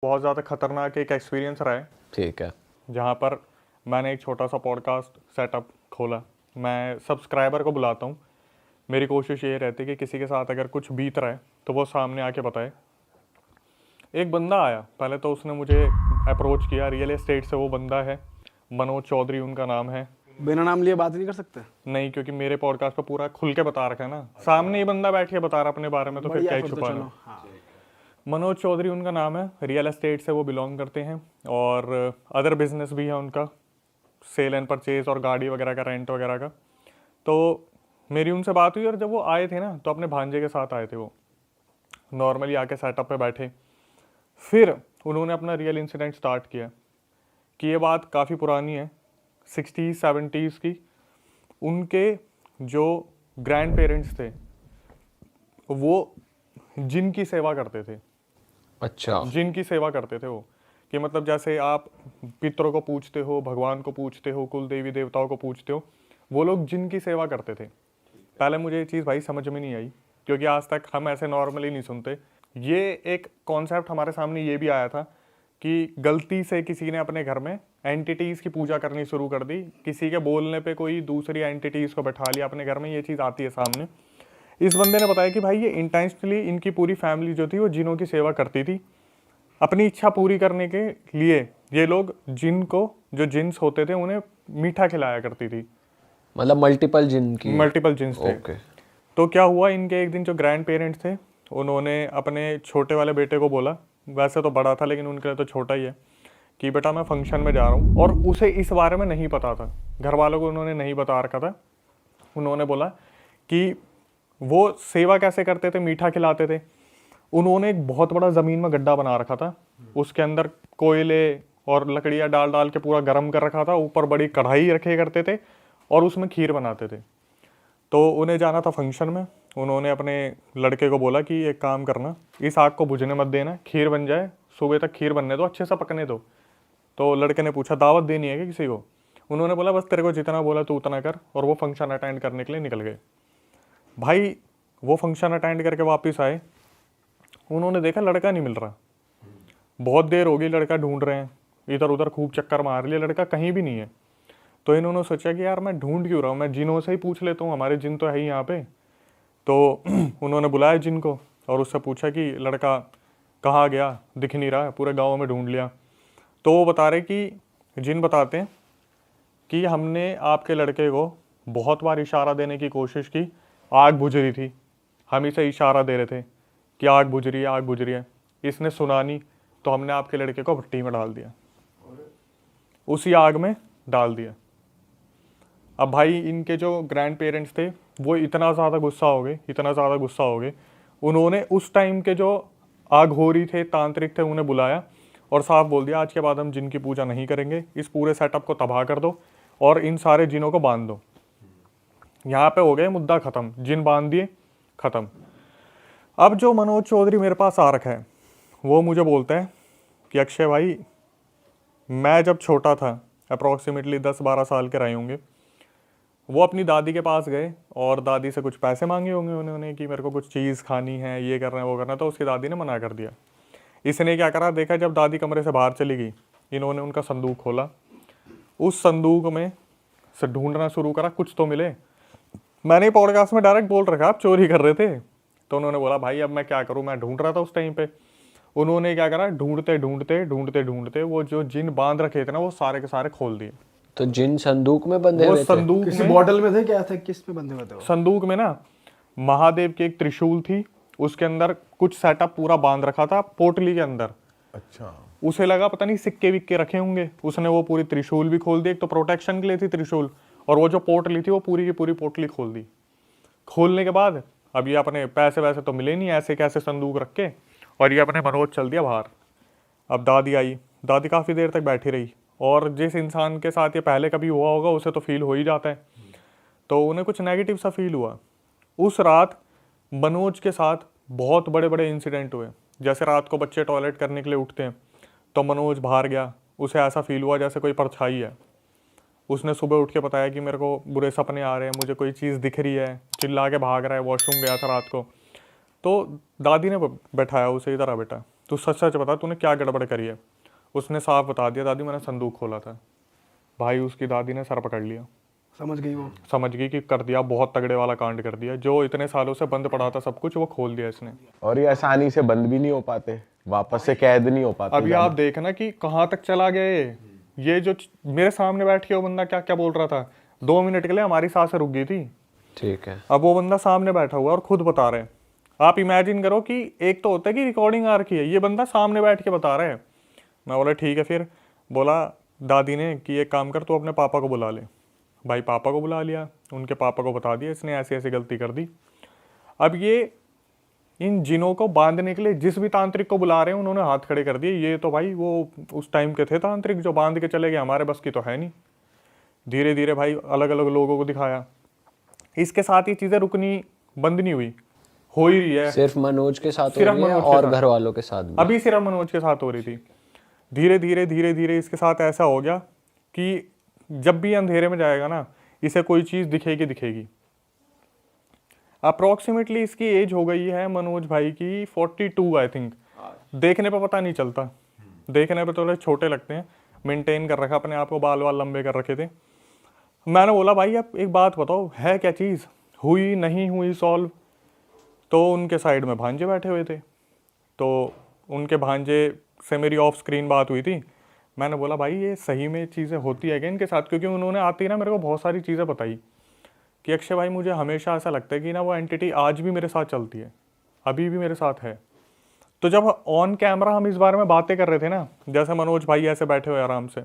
बहुत ज़्यादा खतरनाक एक एक्सपीरियंस रहा है। ठीक है। जहाँ पर मैंने एक छोटा सा पॉडकास्ट सेटअप खोला। मैं सब्सक्राइबर को बुलाता हूँ। मेरी कोशिश ये रहती है कि किसी के साथ अगर कुछ बीत रहा है तो वो सामने आके बताए। एक बंदा आया, पहले तो उसने मुझे अप्रोच किया, रियल एस्टेट से वो बंदा है, मनोज चौधरी उनका नाम है। बिना नाम लिए बात नहीं कर सकते? नहीं, क्योंकि मेरे पॉडकास्ट पर पूरा खुल के बता रखा है ना, सामने ही बंदा बैठ के बता रहा अपने बारे में, तो फिर क्या ही छुपाना। हाँ। मनोज चौधरी उनका नाम है, रियल एस्टेट से वो बिलोंग करते हैं और अदर बिजनेस भी है उनका, सेल एंड परचेज और गाड़ी वगैरह का रेंट वगैरह का। तो मेरी उनसे बात हुई और जब वो आए थे ना तो अपने भांजे के साथ आए थे। वो नॉर्मली आके सेटअप पे बैठे, फिर उन्होंने अपना रियल इंसिडेंट स्टार्ट किया कि ये बात काफ़ी पुरानी है, 60s-70s की। उनके जो ग्रैंड पेरेंट्स थे वो जिन की सेवा करते थे। अच्छा। जिन की सेवा करते थे वो, कि मतलब जैसे आप पितरों को पूछते हो, भगवान को पूछते हो, कुल देवी देवताओं को पूछते हो, वो लोग जिन की सेवा करते थे। पहले मुझे ये चीज़ भाई समझ में नहीं आई, क्योंकि आज तक हम ऐसे नॉर्मली नहीं सुनते। ये एक कॉन्सेप्ट हमारे सामने ये भी आया था कि गलती से किसी ने अपने घर में एंटिटीज़ की पूजा करनी शुरू कर दी, किसी के बोलने पे कोई दूसरी एंटिटीज़ को बैठा लिया अपने घर में, ये चीज़ आती है सामने। इस बंदे ने बताया कि भाई ये इंटेंशनली इनकी पूरी फैमिली जो थी वो जिनों की सेवा करती थी। अपनी इच्छा पूरी करने के लिए ये लोग जिन को, जो जिन्स होते थे, उन्हें मीठा खिलाया करती थी। मतलब मल्टीपल जिन्स थे। ओके। तो क्या हुआ, इनके एक दिन जो ग्रैंड पेरेंट्स थे उन्होंने अपने छोटे वाले बेटे को बोला, वैसे तो बड़ा था लेकिन उनके लिए तो छोटा ही है, कि बेटा मैं फंक्शन में जा रहा हूँ। और उसे इस बारे में नहीं पता था, घर वालों को उन्होंने नहीं बता रखा था। उन्होंने बोला कि वो सेवा कैसे करते थे, मीठा खिलाते थे। उन्होंने एक बहुत बड़ा ज़मीन में गड्ढा बना रखा था, उसके अंदर कोयले और लकड़ियाँ डाल डाल के पूरा गर्म कर रखा था, ऊपर बड़ी कढ़ाई रखे करते थे और उसमें खीर बनाते थे। तो उन्हें जाना था फंक्शन में। उन्होंने अपने लड़के को बोला कि एक काम करना, इस आग को बुझने मत देना, खीर बन जाए, सुबह तक खीर बनने दो, अच्छे से पकने दो। तो लड़के ने पूछा दावत देनी है क्या किसी को? उन्होंने बोला बस तेरे को जितना बोला तू उतना कर, और वो फंक्शन अटेंड करने के लिए निकल गए। भाई वो फंक्शन अटेंड करके वापस आए, उन्होंने देखा लड़का नहीं मिल रहा। बहुत देर हो गई, लड़का ढूंढ रहे हैं, इधर उधर खूब चक्कर मार लिया, लड़का कहीं भी नहीं है। तो इन्होंने सोचा कि यार मैं ढूंढ क्यों रहा हूँ, मैं जिनों से ही पूछ लेता हूँ, हमारे जिन तो है ही यहाँ पे। तो उन्होंने बुलाया जिन को और उससे पूछा कि लड़का कहाँ गया, दिख नहीं रहा है, पूरे गाँव में ढूंढ लिया। तो वो बता रहे कि जिन बताते हैं कि हमने आपके लड़के को बहुत बार इशारा देने की कोशिश की, आग बुझ रही थी, हम इसे इशारा दे रहे थे कि आग बुझ रही है, आग बुझ रही है। इसने सुना नहीं, तो हमने आपके लड़के को भट्टी में डाल दिया, उसी आग में डाल दिया। अब भाई इनके जो ग्रैंड पेरेंट्स थे वो इतना ज़्यादा गुस्सा हो गए, उन्होंने उस टाइम के जो आघोरी थे, तांत्रिक थे, उन्हें बुलाया और साफ बोल दिया आज के बाद हम जिन की पूजा नहीं करेंगे, इस पूरे सेटअप को तबाह कर दो और इन सारे जिनों को बांध दो। यहाँ पे हो गए मुद्दा ख़त्म, जिन बांध दिए, ख़त्म। अब जो मनोज चौधरी मेरे पास आ रखा है वो मुझे बोलता है कि अक्षय भाई, मैं जब छोटा था, अप्रॉक्सीमेटली 10-12 साल के रहे होंगे, वो अपनी दादी के पास गए और दादी से कुछ पैसे मांगे होंगे उन्होंने कि मेरे को कुछ चीज़ खानी है, ये करना है, वो करना है। तो उसकी दादी ने मना कर दिया। इसने क्या करा, देखा जब दादी कमरे से बाहर चली गई, इन्होंने उनका संदूक खोला, उस संदूक में से ढूंढना शुरू करा, कुछ तो मिले। मैंने पॉडकास्ट में डायरेक्ट बोल रखा आप चोरी कर रहे थे। तो उन्होंने बोला भाई अब मैं क्या करूँ, मैं ढूंढ रहा था उस टाइम पे। उन्होंने क्या करा, ढूंढते वो जो जिन बांध रखे थे ना वो सारे के सारे खोल दिए। तो जिन संदूक में बंधे हुए थे? संदूक किसी में, बॉटल में थे क्या थे, किस में बंधे हुए थे वो? संदूक में ना महादेव की एक त्रिशूल थी, उसके अंदर कुछ सेटअप पूरा बांध रखा था पोटली के अंदर। अच्छा। उसे लगा पता नहीं सिक्के विक्के रखे होंगे, उसने वो पूरी त्रिशूल भी खोल दी। एक तो प्रोटेक्शन के लिए थी त्रिशूल, और वो जो पोटली थी वो पूरी की पूरी पोटली खोल दी। खोलने के बाद अब ये अपने पैसे वैसे तो मिले नहीं, ऐसे कैसे संदूक रख के, और ये अपने मनोज चल दिया बाहर। अब दादी आई, दादी काफ़ी देर तक बैठी रही, और जिस इंसान के साथ ये पहले कभी हुआ होगा उसे तो फील हो ही जाता है। तो उन्हें कुछ नेगेटिव सा फील हुआ। उस रात मनोज के साथ बहुत बड़े बड़े इंसिडेंट हुए। जैसे रात को बच्चे टॉयलेट करने के लिए उठते हैं तो मनोज बाहर गया, उसे ऐसा फील हुआ जैसे कोई परछाई है। उसने सुबह उठ के बताया कि मेरे को बुरे सपने आ रहे हैं, मुझे कोई चीज़ दिख रही है, चिल्ला के भाग रहा है, वॉशरूम गया था रात को। तो दादी ने बैठाया उसे, इधर आ बेटा, तू सच सच बता तूने क्या गड़बड़ करी है। उसने साफ बता दिया, दादी मैंने संदूक खोला था। भाई उसकी दादी ने सर पकड़ लिया, समझ गई वो। समझ गई कि कर दिया, बहुत तगड़े वाला कांड कर दिया। जो इतने सालों से बंद पड़ा था सब कुछ, वो खोल दिया इसने। और ये आसानी से बंद भी नहीं हो पाते, वापस से कैद नहीं हो पाते। अभी आप देखना कि कहाँ तक चला गया ये जो मेरे सामने बैठ के वो बंदा क्या क्या बोल रहा था। 2 मिनट के लिए हमारी सांसें रुक गई थी। ठीक है। अब वो बंदा सामने बैठा हुआ और खुद बता रहे हैं। आप इमेजिन करो कि एक तो होता है कि रिकॉर्डिंग आ रखी है, ये बंदा सामने बैठ के बता रहा है। मैं बोला ठीक है। फिर बोला दादी ने कि एक काम कर, तू अपने पापा को बुला ले। भाई पापा को बुला लिया, उनके पापा को बता दिया इसने ऐसी ऐसी गलती कर दी। अब ये इन जिनों को बांधने के लिए जिस भी तांत्रिक को बुला रहे हैं उन्होंने हाथ खड़े कर दिए। ये तो भाई वो उस टाइम के थे तांत्रिक जो बांध के चले गए, हमारे बस की तो है नहीं। धीरे धीरे भाई अलग अलग लोगों को दिखाया। इसके साथ ये चीज़ें रुकनी बंद नहीं हुई, हो ही रही है। सिर्फ मनोज के साथ हो सिर्फ रही है मनोज के और साथ। घर वालों के साथ भी? अभी सिर्फ मनोज के साथ हो रही थी। धीरे धीरे इसके साथ ऐसा हो गया कि जब भी अंधेरे में जाएगा ना, इसे कोई चीज़ दिखेगी दिखेगी। अप्रोक्सीमेटली इसकी एज हो गई है मनोज भाई की 42 आई थिंक। देखने पे पता नहीं चलता, देखने पे थोड़े छोटे लगते हैं। मेंटेन कर रखा अपने आप को, बाल वाल लंबे कर रखे थे। मैंने बोला भाई अब एक बात बताओ, है क्या चीज़, हुई नहीं हुई सॉल्व? तो उनके साइड में भांजे बैठे हुए थे, तो उनके भांजे से मेरी ऑफ स्क्रीन बात हुई थी। मैंने बोला भाई ये सही में चीज़ें होती है क्या इनके साथ? क्योंकि उन्होंने आते ही ना मेरे को बहुत सारी चीज़ें बताई कि अक्षय भाई मुझे हमेशा ऐसा लगता है कि ना वो एंटिटी आज भी मेरे साथ चलती है, अभी भी मेरे साथ है। तो जब ऑन कैमरा हम इस बारे में बातें कर रहे थे ना, जैसे मनोज भाई ऐसे बैठे हुए आराम से,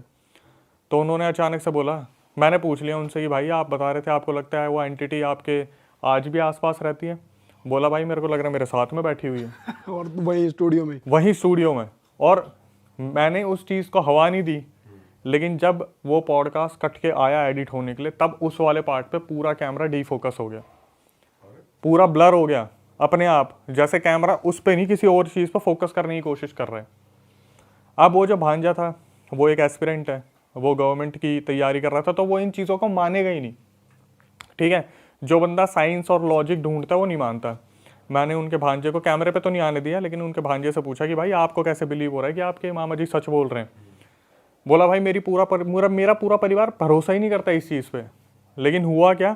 तो उन्होंने अचानक से बोला, मैंने पूछ लिया उनसे कि भाई आप बता रहे थे आपको लगता है वो एंटिटी आपके आज भी आसपास रहती है? बोला भाई मेरे को लग रहा है मेरे साथ में बैठी हुई है। और वही स्टूडियो में? वही स्टूडियो में। और मैंने उस चीज़ को हवा नहीं दी, लेकिन जब वो पॉडकास्ट कट के आया एडिट होने के लिए, तब उस वाले पार्ट पे पूरा कैमरा डीफोकस हो गया, पूरा ब्लर हो गया अपने आप, जैसे कैमरा उस पे नहीं किसी और चीज़ पर फोकस करने की कोशिश कर रहे हैं। अब वो जो भांजा था वो एक एस्पिरेंट है, वो गवर्नमेंट की तैयारी कर रहा था, तो वो इन चीज़ों को मानेगा ही नहीं। ठीक है, जो बंदा साइंस और लॉजिक ढूंढता है वो नहीं मानता। मैंने उनके भांजे को कैमरे पे तो नहीं आने दिया, लेकिन उनके भांजे से पूछा कि भाई आपको कैसे बिलीव हो रहा है कि आपके मामा जी सच बोल रहे हैं? बोला भाई मेरा पूरा परिवार भरोसा ही नहीं करता इस चीज़ पे। लेकिन हुआ क्या,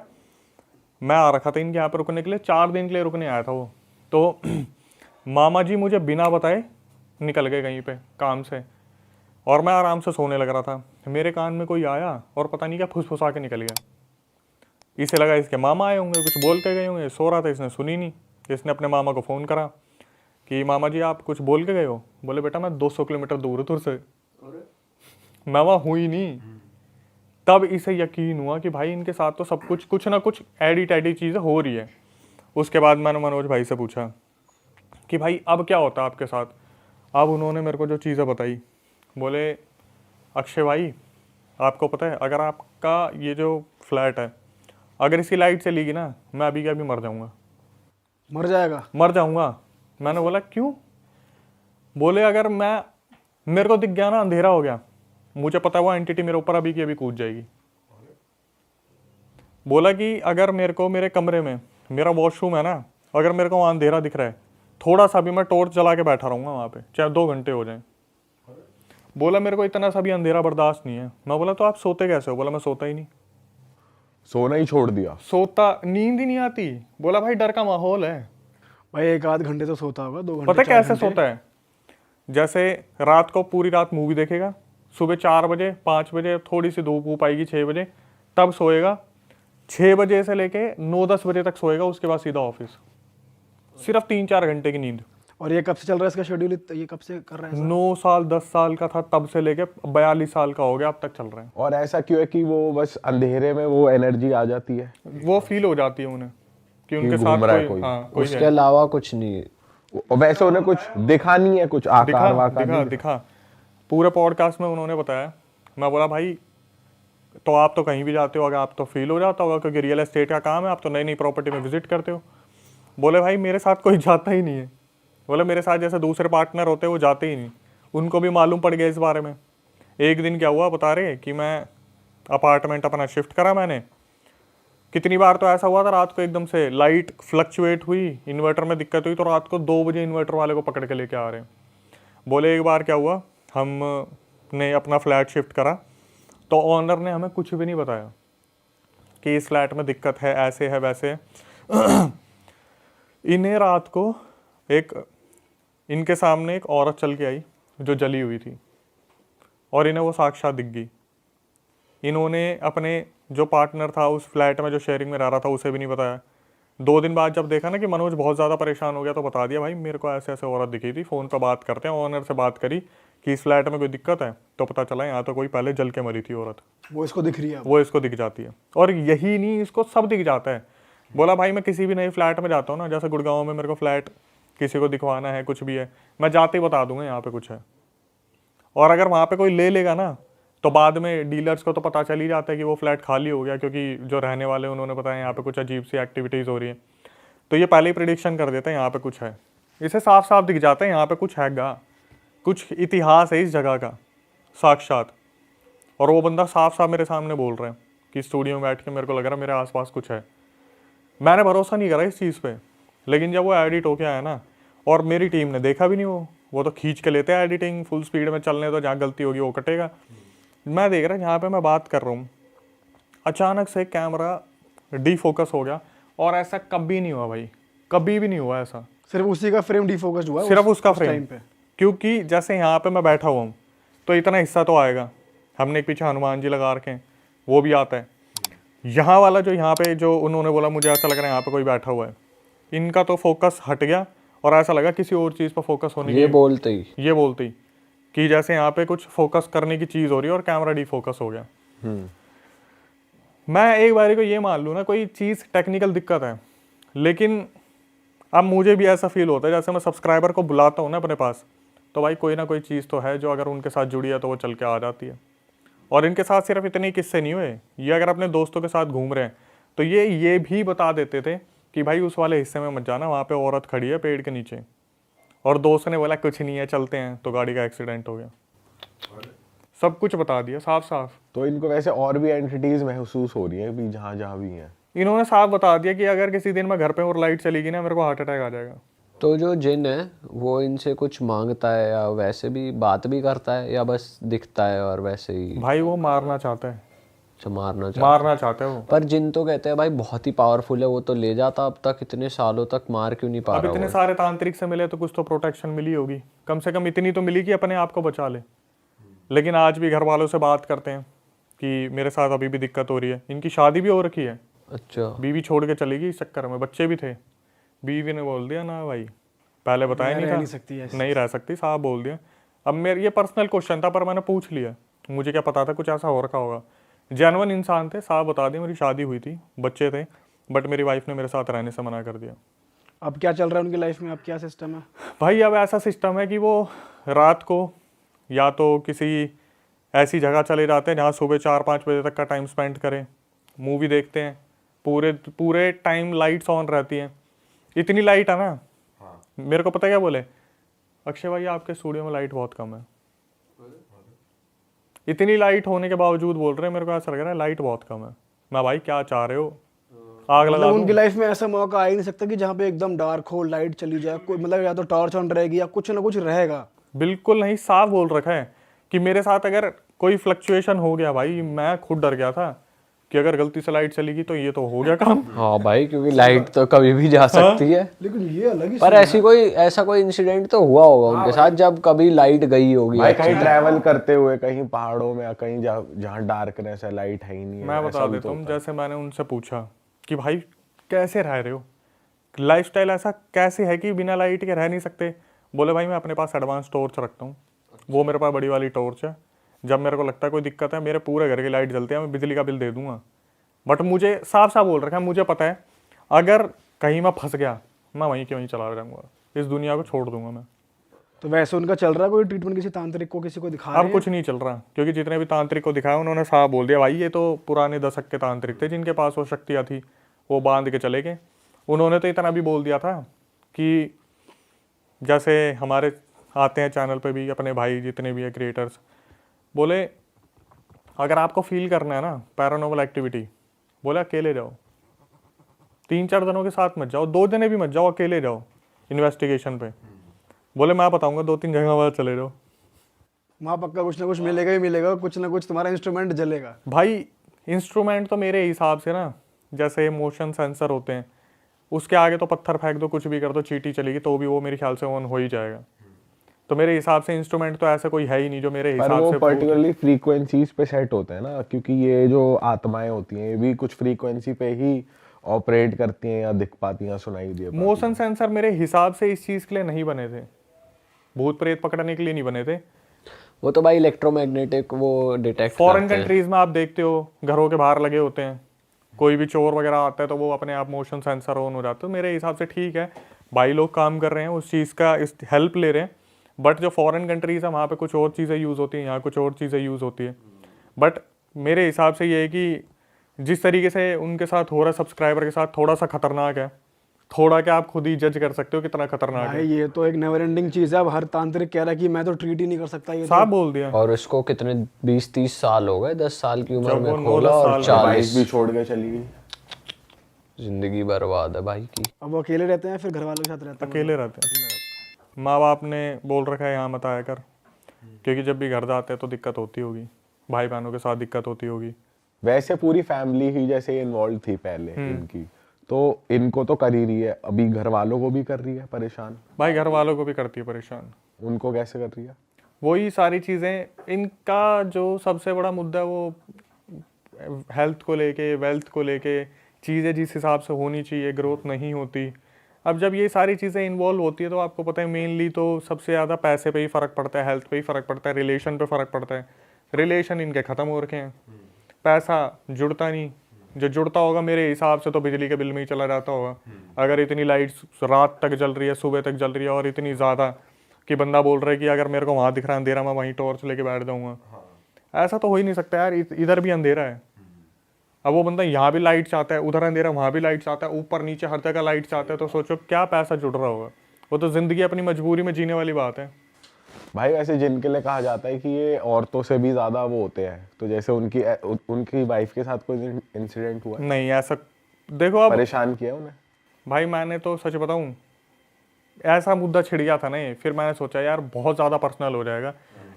मैं आ रखा था इनके यहाँ पर रुकने के लिए, 4 दिन के लिए रुकने आया था वो। तो मामा जी मुझे बिना बताए निकल गए कहीं पे काम से, और मैं आराम से सोने लग रहा था। मेरे कान में कोई आया और पता नहीं क्या फुसफुसा के निकल गया। इसे लगा इसके मामा आए होंगे, कुछ बोल के गए होंगे। सो रहा था, इसने सुनी नहीं। इसने अपने मामा को फ़ोन करा कि मामा जी आप कुछ बोल के गए हो? बोले बेटा मैं 200 किलोमीटर दूर हूँ तुझसे, मैं वहाँ हुई नहीं। तब इसे यकीन हुआ कि भाई इनके साथ तो सब कुछ ना कुछ एडी टैडी चीज़ें हो रही है। उसके बाद मैंने मनोज भाई से पूछा कि भाई अब क्या होता है आपके साथ? अब उन्होंने मेरे को जो चीज़ें बताई, बोले अक्षय भाई आपको पता है अगर आपका ये जो फ्लैट है अगर इसकी लाइट चली गई ना, मैं अभी के अभी मर जाऊँगा। मर जाएगा? मर जाऊँगा। मैंने बोला क्यों? बोले अगर मेरे को दिख गया ना, अंधेरा हो गया, मुझे पता है वो एंटिटी मेरे ऊपर अभी की अभी कूद जाएगी। बोला कि अगर मेरे को मेरे कमरे में, मेरा वॉशरूम है ना, अगर मेरे को वहाँ अंधेरा दिख रहा है, थोड़ा सा भी मैं टॉर्च जला के बैठा रहूँगा वहाँ पे, चाहे 2 घंटे हो जाएं। बोला मेरे को इतना सा भी अंधेरा बर्दाश्त नहीं है। मैं बोला तो आप सोते कैसे हो? बोला मैं सोता ही नहीं। सोना ही छोड़ दिया? सोता, नींद ही नहीं आती। बोला भाई डर का माहौल है। भाई 1 आध घंटे तो सोता होगा, 2 घंटे? पता कैसे सोता है? जैसे रात को पूरी रात मूवी देखेगा, सुबह 4 बजे 5 बजे थोड़ी सी धूप आएगी 6 बजे, तब सोएगा। 6 बजे से लेके 9-10 बजे तक सोएगा, उसके बाद सीधा ऑफिस। सिर्फ 3-4 घंटे की नींद। और ये कब से चल रहा है इसका शेड्यूल? ये कब से कर रहा है? 9 साल 10 साल का था तब से लेके 42 साल का हो गया, अब तक चल रहे हैं। और ऐसा क्यों है कि वो बस अंधेरे में वो एनर्जी आ जाती है? वो फील हो जाती है उन्हें कि उनके घूम साथ रहा है कोई, कोई। हाँ, कोई उसके है। अलावा कुछ नहीं? और वैसे उन्हें कुछ दिखा नहीं है, कुछ आकार वाकार? दिखा पूरे पॉडकास्ट में उन्होंने बताया। मैं बोला भाई तो आप तो कहीं भी जाते हो, अगर आप तो फील हो जाता होगा क्योंकि रियल एस्टेट का काम है, आप तो नई नई प्रॉपर्टी में विजिट करते हो। बोले भाई मेरे साथ कोई जाता ही नहीं है। बोले मेरे साथ जैसे दूसरे पार्टनर होते हैं वो जाते ही नहीं, उनको भी मालूम पड़ गया इस बारे में। एक दिन क्या हुआ बता रहे कि मैं अपार्टमेंट अपना शिफ्ट करा मैंने, कितनी बार तो ऐसा हुआ था रात को एकदम से लाइट फ्लक्चुएट हुई, इन्वर्टर में दिक्कत हुई, तो रात को 2 बजे इन्वर्टर वाले को पकड़ के लेके आ रहे हैं। बोले एक बार क्या हुआ, हमने अपना फ्लैट शिफ्ट करा तो ऑनर ने हमें कुछ भी नहीं बताया कि इस फ्लैट में दिक्कत है, ऐसे है वैसे है। इन्हें रात को इनके सामने एक औरत चल के आई जो जली हुई थी और इन्हें वो साक्षात दिख गई। इन्होंने अपने जो पार्टनर था उस फ्लैट में जो शेयरिंग में रह रहा था उसे भी नहीं बताया। 2 दिन बाद जब देखा ना कि मनोज बहुत ज़्यादा परेशान हो गया तो बता दिया, भाई मेरे को ऐसे ऐसे औरत दिखी थी, फ़ोन पर बात करते हैं। ऑनर से बात करी कि इस फ्लैट में कोई दिक्कत है तो पता चला यहाँ तो कोई पहले जल के मरी थी औरत, वो इसको दिख रही है अब। वो इसको दिख जाती है। और यही नहीं, इसको सब दिख जाता है। बोला भाई मैं किसी भी नए फ्लैट में जाता हूँ ना, जैसे गुड़गांव में मेरे को फ्लैट किसी को दिखवाना है, कुछ भी है, मैं जाते ही बता दूंगा यहाँ पे कुछ है। और अगर वहाँ पे कोई ले लेगा ना तो बाद में डीलर्स को तो पता चल ही जाता है कि वो फ्लैट खाली हो गया, क्योंकि जो रहने वाले उन्होंने बताया यहाँ पे कुछ अजीब सी एक्टिविटीज़ हो रही है, तो ये पहले ही प्रिडिक्शन कर देते हैं यहाँ पे कुछ है। इसे साफ साफ दिख जाता है यहाँ पे कुछ हैगा, कुछ इतिहास है इस जगह का साक्षात। और वो बंदा साफ साफ मेरे सामने बोल रहे हैं कि स्टूडियो में बैठ के मेरे को लग रहा है मेरे आसपास कुछ है। मैंने भरोसा नहीं करा इस चीज़ पे, लेकिन जब वो एडिट होके आया ना, और मेरी टीम ने देखा भी नहीं, वो तो खींच के लेते हैं एडिटिंग फुल स्पीड में चलने, तो जहाँ गलती होगी वो कटेगा। मैं देख रहा यहाँ पे मैं बात कर रहा हूँ, अचानक से कैमरा डीफोकस हो गया। और ऐसा कभी नहीं हुआ भाई, कभी भी नहीं हुआ ऐसा। सिर्फ उसी का फ्रेम डिफोकस्ड हुआ है सिर्फ उसका उस फ्रेम टाइम पे। क्योंकि जैसे यहाँ पे मैं बैठा हुआ हूँ तो इतना हिस्सा तो आएगा, हमने एक पीछे हनुमान जी लगा रखे हैं वो भी आता है। यहाँ वाला जो यहाँ पे जो उन्होंने बोला मुझे ऐसा लग रहा है यहाँ पे कोई बैठा हुआ है, इनका तो फोकस हट गया और ऐसा लगा किसी और चीज़ पर फोकस होने ये बोलते ही कि जैसे यहाँ पे कुछ फोकस करने की चीज़ हो रही है और कैमरा डिफोकस हो गया। मैं एक बारी को ये मान लूँ ना कोई चीज़ टेक्निकल दिक्कत है, लेकिन अब मुझे भी ऐसा फील होता है जैसे मैं सब्सक्राइबर को बुलाता हूँ ना अपने पास, तो भाई कोई ना कोई चीज़ तो है जो अगर उनके साथ जुड़ी है तो वो चल के आ जाती है। और इनके साथ सिर्फ इतने किस्से नहीं हुए, ये अगर अपने दोस्तों के साथ घूम रहे हैं तो ये भी बता देते थे कि भाई उस वाले हिस्से में मत जाना, वहाँ पे औरत खड़ी है पेड़ के नीचे, और दोस्त ने बोला कुछ नहीं है चलते हैं, तो गाड़ी का एक्सीडेंट हो गया। सब कुछ बता दिया साफ साफ। तो इनको वैसे और भी एंटिटीज महसूस हो रही है भी जहाँ जहाँ भी हैं। इन्होंने साफ बता दिया कि अगर किसी दिन मैं घर पे और लाइट चली गई ना, मेरे को हार्ट अटैक आ जाएगा। तो जो जिन है वो इनसे कुछ मांगता है या वैसे भी बात भी करता है या बस दिखता है और वैसे ही? भाई वो मारना चाहता है, अच्छा मारना चाहता है वो। पर जिन तो कहते हैं भाई बहुत ही पावरफुल है, वो तो ले जाता अब तक इतने सालों तक, मार क्यों नहीं पा अब रहा? इतने सारे तांत्रिक से मिले तो कुछ तो प्रोटेक्शन मिली होगी, कम से कम इतनी तो मिली कि अपने आप को बचा ले। लेकिन आज भी घर वालों से बात करते हैं कि मेरे साथ अभी भी दिक्कत हो रही है। इनकी शादी भी हो रखी है, अच्छा बीवी छोड़ के चली गई इस चक्कर में, बच्चे भी थे, बीवी ने बोल दिया ना भाई पहले बताया नहीं था, नहीं रह सकती, साहब बोल दिया। अब मेरे ये पर्सनल क्वेश्चन था पर मैंने पूछ लिया, मुझे क्या पता था कुछ ऐसा हो रखा होगा। जेन्युइन इंसान थे, साहब बता दिया मेरी शादी हुई थी, बच्चे थे, बट मेरी वाइफ ने मेरे साथ रहने से मना कर दिया। अब क्या चल रहा है उनकी लाइफ में, अब क्या सिस्टम है? भाई अब ऐसा सिस्टम है कि वो रात को या तो किसी ऐसी जगह चले जाते हैं जहाँ सुबह 4-5 बजे तक का टाइम स्पेंड करें, मूवी देखते हैं, पूरे टाइम लाइट्स ऑन रहती हैं। इतनी लाइट है ना, मेरे को पता क्या बोले, अक्षय भाई आपके स्टूडियो में लाइट बहुत कम है। इतनी लाइट होने के बावजूद बोल रहे हैं, मेरे को ऐसा लग रहा है लाइट बहुत कम है। मैं भाई क्या चाह रहे हो, आग लगा दूं? उनकी लाइफ में ऐसा मौका आ ही नहीं सकता कि जहाँ पे एकदम डार्क हो, लाइट चली जाए, कोई मतलब या तो टॉर्च ऑन रहेगी या कुछ ना कुछ रहेगा। बिल्कुल नहीं, साफ बोल रखा है कि मेरे साथ अगर कोई फ्लक्चुएशन हो गया भाई, मैं खुद डर गया था कि अगर गलती से लाइट चली गई तो ये तो हो गया काम। हाँ भाई, क्योंकि लाइट तो कभी भी जा सकती है। लेकिन ये अलग ही पर ऐसा कोई इंसिडेंट तो हुआ होगा उनके साथ जब कभी लाइट गई होगी। भाई कहीं ट्रैवल करते हुए कहीं पहाड़ों में या कहीं जहाँ डार्कनेस है, लाइट है ही नहीं है। मैं बता देता हूँ, जैसे मैंने उनसे पूछा कि भाई कैसे रह रहे हो, लाइफस्टाइल ऐसा कैसे है कि बिना लाइट के रह नहीं सकते? बोले भाई मैं अपने पास एडवांस टॉर्च रखता हूँ, वो मेरे पास बड़ी वाली टॉर्च है, जब मेरे को लगता है कोई दिक्कत है, मेरे पूरे घर की लाइट जलती है, मैं बिजली का बिल दे दूंगा। बट मुझे साफ साफ बोल रखा है, मुझे पता है अगर कहीं मैं फंस गया मैं वहीं के वहीं चला जाऊंगा, इस दुनिया को छोड़ दूंगा मैं। तो वैसे उनका चल रहा है कोई ट्रीटमेंट, किसी तांत्रिक को किसी को दिखा रहे अब हैं? कुछ नहीं चल रहा, क्योंकि जितने भी तांत्रिक को दिखाया उन्होंने साफ बोल दिया भाई ये तो पुराने दशक के तांत्रिक थे जिनके पास वो शक्तियाँ थी, वो बांध के चले गए। उन्होंने तो इतना भी बोल दिया था कि जैसे हमारे आते हैं चैनल पे भी अपने भाई जितने भी है क्रिएटर्स, बोले अगर आपको फील करना है ना पैरानॉर्मल एक्टिविटी, बोले अकेले जाओ, 3-4 जनों के साथ मत जाओ, 2 जने भी मत जाओ, अकेले जाओ इन्वेस्टिगेशन पे। बोले मैं बताऊंगा 2-3 जगह बाद चले जाओ। वहाँ पक्का कुछ ना कुछ मिलेगा ही मिलेगा, कुछ ना कुछ तुम्हारा इंस्ट्रूमेंट जलेगा। भाई इंस्ट्रूमेंट तो मेरे हिसाब से ना, जैसे मोशन सेंसर होते हैं, उसके आगे तो पत्थर फेंक दो, कुछ भी कर दो, चींटी चलेगी तो भी वो मेरे ख्याल से ऑन हो ही जाएगा। तो मेरे हिसाब से इंस्ट्रूमेंट तो ऐसा कोई है ही नहीं जो मेरे पर हिसाब वो से पर्टिकुलरली फ्रीक्वेंसीज पे सेट होते हैं ना, क्योंकि ये जो आत्माएं होती हैं ये भी कुछ फ्रीक्वेंसी पे ही ऑपरेट करती हैं या दिख पाती हैं, सुनाई दे पाती हैं। मोशन सेंसर मेरे हिसाब से इस चीज़ के लिए नहीं बने थे, भूत प्रेत पकड़ने के लिए नहीं बने थे। वो तो भाई इलेक्ट्रोमैग्नेटिक वो डिटेक्ट फॉरेन करते हैं। कंट्रीज में आप देखते हो घरों के बाहर लगे होते हैं, कोई भी चोर वगैरह आता है तो वो अपने आप मोशन सेंसर ऑन हो जाते हैं। तो मेरे हिसाब से ठीक है, भाई लोग काम कर रहे हैं, उस चीज़ का हेल्प ले रहे हैं। बट जो फॉरेन कंट्रीज है वहाँ पे कुछ और चीज़ें यूज़ होती हैं, यहाँ कुछ और चीज़ें यूज़ होती है। बट मेरे हिसाब से ये है कि जिस तरीके से उनके साथ हो रहा है सब्सक्राइबर के साथ, थोड़ा सा खतरनाक है। थोड़ा क्या, आप खुद ही जज कर सकते हो कितना खतरनाक है। भाई ये तो एक नेवर एंडिंग चीज है। अब हर तांत्रिक कह रहा है कि मैं तो ट्रीट ही नहीं कर सकता, ये तो साफ बोल दिया। और इसको कितने 20-30 साल हो गए, 10 साल की उम्र जब में वो खोला 9-10 और साल का वाइफ 40 भी छोड़ के चली गई। जिंदगी बर्बाद है भाई की। अब वो अकेले रहते हैं फिर घर वालों के साथ रहते हैं? अकेले रहते हैं। माँ बाप ने बोल रखा है यहाँ मत आया कर, क्योंकि जब भी घर जाते हैं तो दिक्कत होती होगी, भाई बहनों के साथ दिक्कत होती होगी। वैसे पूरी फैमिली ही जैसे इन्वॉल्व थी पहले इनकी, तो इनको तो कर ही रही है, अभी घर वालों को भी कर रही है परेशान। भाई घर वालों को भी करती है परेशान। उनको कैसे कर रही है? वही सारी चीज़ें, इनका जो सबसे बड़ा मुद्दा है वो हेल्थ को लेके, वेल्थ को लेके, चीज़ें जिस हिसाब से होनी चाहिए ग्रोथ नहीं होती। अब जब ये सारी चीज़ें इन्वॉल्व होती है तो आपको पता है मेनली तो सबसे ज़्यादा पैसे पे ही फ़र्क पड़ता है, हेल्थ पे ही फ़र्क पड़ता है, रिलेशन पे फ़र्क पड़ता है। रिलेशन इनके ख़त्म हो रखे हैं, पैसा जुड़ता नहीं। जो जुड़ता होगा मेरे हिसाब से तो बिजली के बिल में ही चला जाता होगा। अगर इतनी लाइट्स रात तक जल रही है, सुबह तक जल रही है, और इतनी ज़्यादा कि बंदा बोल रहा है कि अगर मेरे को वहाँ दिख रहा है अंधेरा, मैं वहीं टॉर्च लेके बैठ जाऊँगा। ऐसा तो हो ही नहीं सकता यार, इधर भी अंधेरा है। अब वो बंदा यहाँ भी लाइट चाहता है, उधर अंधेरा, वहाँ भी लाइट चाहता है, ऊपर नीचे हर जगह लाइट चाहता है, तो सोचो क्या पैसा जुड़ रहा होगा। वो तो ज़िंदगी अपनी मजबूरी में जीने वाली बात है। भाई वैसे जिनके लिए कहा जाता है कि ये औरतों से भी ज्यादा वो होते हैं, तो जैसे उनकी वाइफ के साथ कोई इंसिडेंट हुआ है? नहीं ऐसा, देखो अब परेशान किया उन्हें? भाई मैंने तो सच बताऊं, ऐसा मुद्दा छिड़ गया था ना ये, फिर मैंने सोचा यार बहुत ज़्यादा पर्सनल हो जाएगा।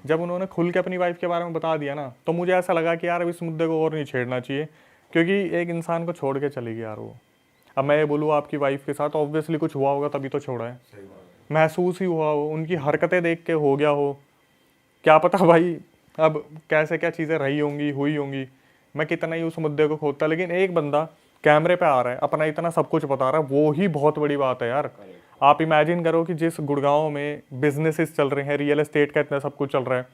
जब उन्होंने खुल के अपनी वाइफ के बारे में बता दिया ना, तो मुझे ऐसा लगा कि यार अब इस मुद्दे को और नहीं छेड़ना चाहिए, क्योंकि एक इंसान को छोड़ के चली गई यार वो। अब मैं ये बोलूँ आपकी वाइफ के साथ ऑब्वियसली कुछ हुआ होगा तभी तो छोड़ा है, महसूस ही हुआ हो, उनकी हरकतें देख के हो गया हो, क्या पता भाई अब कैसे क्या चीज़ें रही होंगी, हुई होंगी। मैं कितना ही उस मुद्दे को खोदता, लेकिन एक बंदा कैमरे पे आ रहा है, अपना इतना सब कुछ बता रहा है, वो ही बहुत बड़ी बात है यार। आप इमेजिन करो कि जिस गुड़गांव में बिजनेसेस चल रहे हैं, रियल एस्टेट का इतना सब कुछ चल रहा है,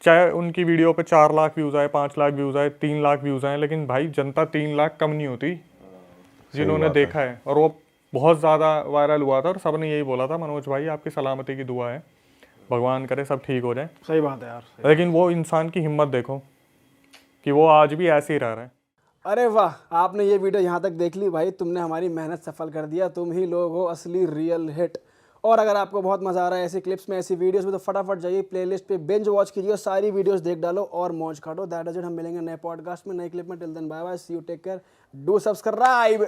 चाहे उनकी वीडियो पे 4 लाख व्यूज़ आए, 5 लाख व्यूज़ आए, 3 लाख व्यूज़ आए, लेकिन भाई जनता 3 लाख कम नहीं होती जिन्होंने देखा है। और वो बहुत ज़्यादा वायरल हुआ था और सब ने यही बोला था, मनोज भाई आपकी सलामती की दुआ है, भगवान करे सब ठीक हो जाए। सही बात है यार। लेकिन वो इंसान की हिम्मत देखो कि वो आज भी ऐसे ही रह रहा है। अरे वाह, आपने ये वीडियो यहाँ तक देख ली भाई, तुमने हमारी मेहनत सफल कर दिया। तुम ही लोग हो असली रियल हिट। और अगर आपको बहुत मजा आ रहा है ऐसी क्लिप्स में, ऐसी वीडियोस में, तो फटाफट जाइए प्लेलिस्ट पे बिंज वॉच कीजिए, सारी वीडियोस देख डालो और मौज काटो। That is it. हम मिलेंगे नए पॉडकास्ट में, नए क्लिप में। Till then bye bye, see you, take care, do subscribe.